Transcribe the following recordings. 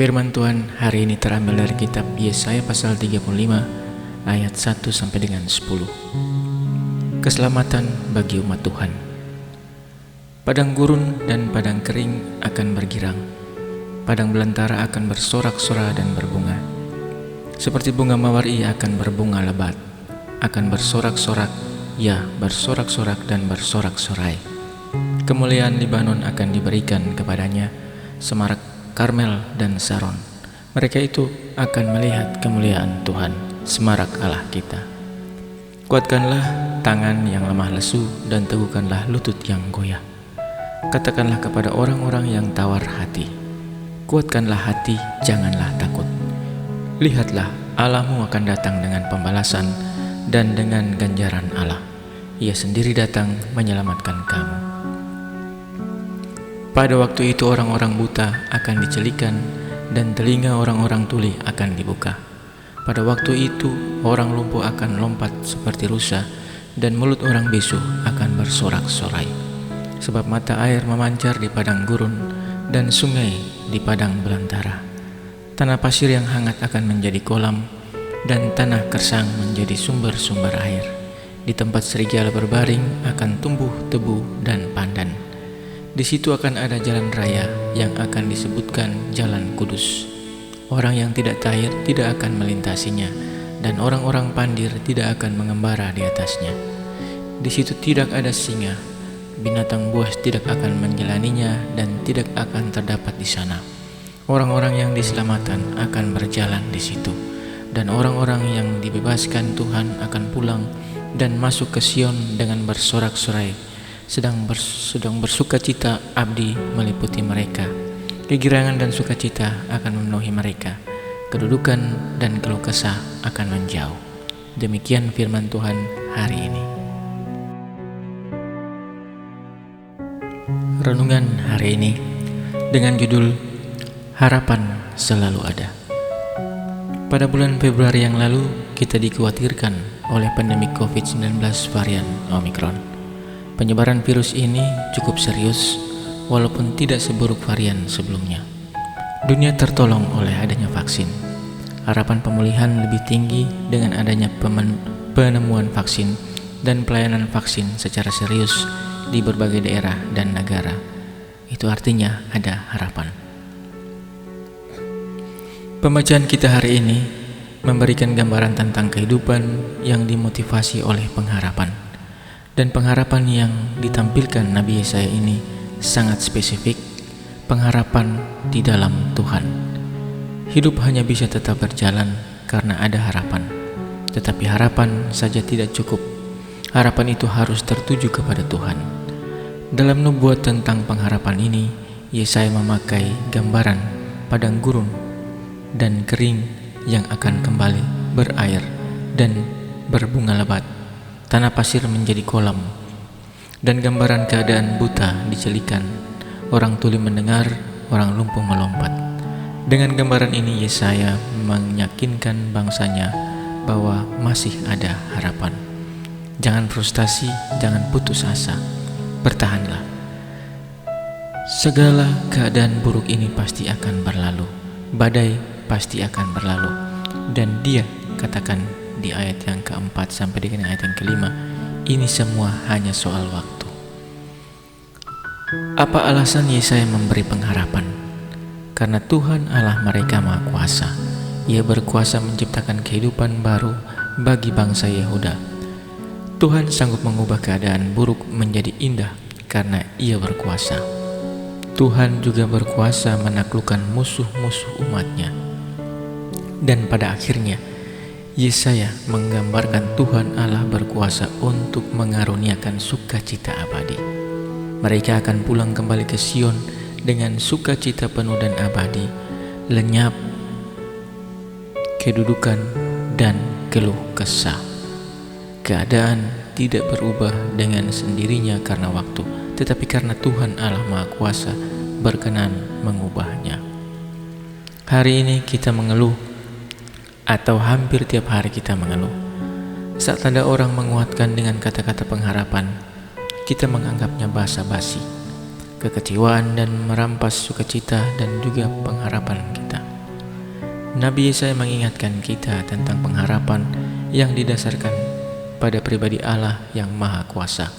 Firman Tuhan hari ini terambil dari kitab Yesaya pasal 35 ayat 1 sampai dengan 10. Keselamatan bagi umat Tuhan. Padang gurun dan padang kering akan bergirang. Padang belantara akan bersorak-sorai dan berbunga. Seperti bunga mawar ia akan berbunga lebat, akan bersorak-sorak, ya bersorak-sorak dan bersorak-sorai. Kemuliaan Libanon akan diberikan kepadanya, semarak Karmel dan Saron. Mereka itu akan melihat kemuliaan Tuhan, semarak Allah kita. Kuatkanlah tangan yang lemah lesu dan teguhkanlah lutut yang goyah. Katakanlah kepada orang-orang yang tawar hati, kuatkanlah hati, janganlah takut. Lihatlah, Allahmu akan datang dengan pembalasan dan dengan ganjaran Allah. Ia sendiri datang menyelamatkan kamu. Pada waktu itu orang-orang buta akan dicelikan dan telinga orang-orang tuli akan dibuka. Pada waktu itu orang lumpuh akan lompat seperti rusa dan mulut orang bisu akan bersorak-sorai. Sebab mata air memancar di padang gurun dan sungai di padang belantara. Tanah pasir yang hangat akan menjadi kolam dan tanah kersang menjadi sumber-sumber air. Di tempat serigala berbaring akan tumbuh tebu dan pandan. Di situ akan ada jalan raya yang akan disebutkan Jalan Kudus. Orang yang tidak tahir tidak akan melintasinya, dan orang-orang pandir tidak akan mengembara di atasnya. Di situ tidak ada singa, binatang buas tidak akan menjalaninya, dan tidak akan terdapat di sana. Orang-orang yang diselamatkan akan berjalan di situ, dan orang-orang yang dibebaskan Tuhan akan pulang dan masuk ke Sion dengan bersorak-sorai. Sedang bersukacita abdi meliputi mereka. Kegirangan dan sukacita akan memenuhi mereka. Kedudukan dan keluh kesah akan menjauh. Demikian firman Tuhan hari ini. Renungan hari ini dengan judul Harapan Selalu Ada. Pada bulan Februari yang lalu, kita dikhawatirkan oleh pandemi COVID-19 varian Omicron. Penyebaran virus ini cukup serius, walaupun tidak seburuk varian sebelumnya. Dunia tertolong oleh adanya vaksin. Harapan pemulihan lebih tinggi dengan adanya penemuan vaksin dan pelayanan vaksin secara serius di berbagai daerah dan negara. Itu artinya ada harapan. Pembacaan kita hari ini memberikan gambaran tentang kehidupan yang dimotivasi oleh pengharapan. Dan pengharapan yang ditampilkan Nabi Yesaya ini sangat spesifik, pengharapan di dalam Tuhan. Hidup hanya bisa tetap berjalan karena ada harapan. Tetapi harapan saja tidak cukup. Harapan itu harus tertuju kepada Tuhan. Dalam nubuat tentang pengharapan ini, Yesaya memakai gambaran padang gurun dan kering yang akan kembali berair dan berbunga lebat. Tanah pasir menjadi kolam, dan gambaran keadaan buta dicelikan, orang tuli mendengar, orang lumpuh melompat. Dengan gambaran ini Yesaya meyakinkan bangsanya bahwa masih ada harapan. Jangan frustasi, jangan putus asa, bertahanlah. Segala keadaan buruk ini pasti akan berlalu, badai pasti akan berlalu, dan dia katakan di ayat yang keempat sampai dengan ayat yang kelima, ini semua hanya soal waktu. Apa alasan Yesaya memberi pengharapan? Karena Tuhan Allah mereka Maha Kuasa. Ia berkuasa menciptakan kehidupan baru bagi bangsa Yehuda. Tuhan sanggup mengubah keadaan buruk menjadi indah karena Ia berkuasa. Tuhan juga berkuasa menaklukkan musuh-musuh umatnya. Dan pada akhirnya Yesaya menggambarkan Tuhan Allah berkuasa untuk mengaruniakan sukacita abadi. Mereka akan pulang kembali ke Sion dengan sukacita penuh dan abadi, lenyap kedudukan dan keluh kesah. Keadaan tidak berubah dengan sendirinya karena waktu, tetapi karena Tuhan Allah Maha Kuasa berkenan mengubahnya. Hari ini kita mengeluh, atau hampir tiap hari kita mengeluh. Saat ada orang menguatkan dengan kata-kata pengharapan, kita menganggapnya basa-basi. Kekecewaan dan merampas sukacita dan juga pengharapan kita. Nabi Yesaya mengingatkan kita tentang pengharapan yang didasarkan pada pribadi Allah yang Maha Kuasa.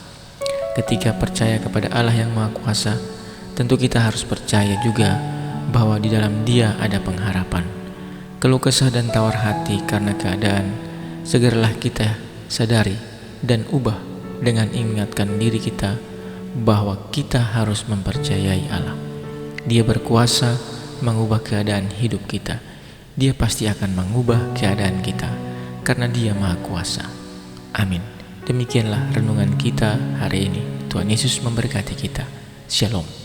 Ketika percaya kepada Allah yang Maha Kuasa, tentu kita harus percaya juga bahwa di dalam Dia ada pengharapan. Keluh kesah dan tawar hati karena keadaan, segeralah kita sadari dan ubah dengan ingatkan diri kita bahwa kita harus mempercayai Allah. Dia berkuasa mengubah keadaan hidup kita. Dia pasti akan mengubah keadaan kita karena Dia Maha Kuasa. Amin. Demikianlah renungan kita hari ini. Tuhan Yesus memberkati kita. Shalom.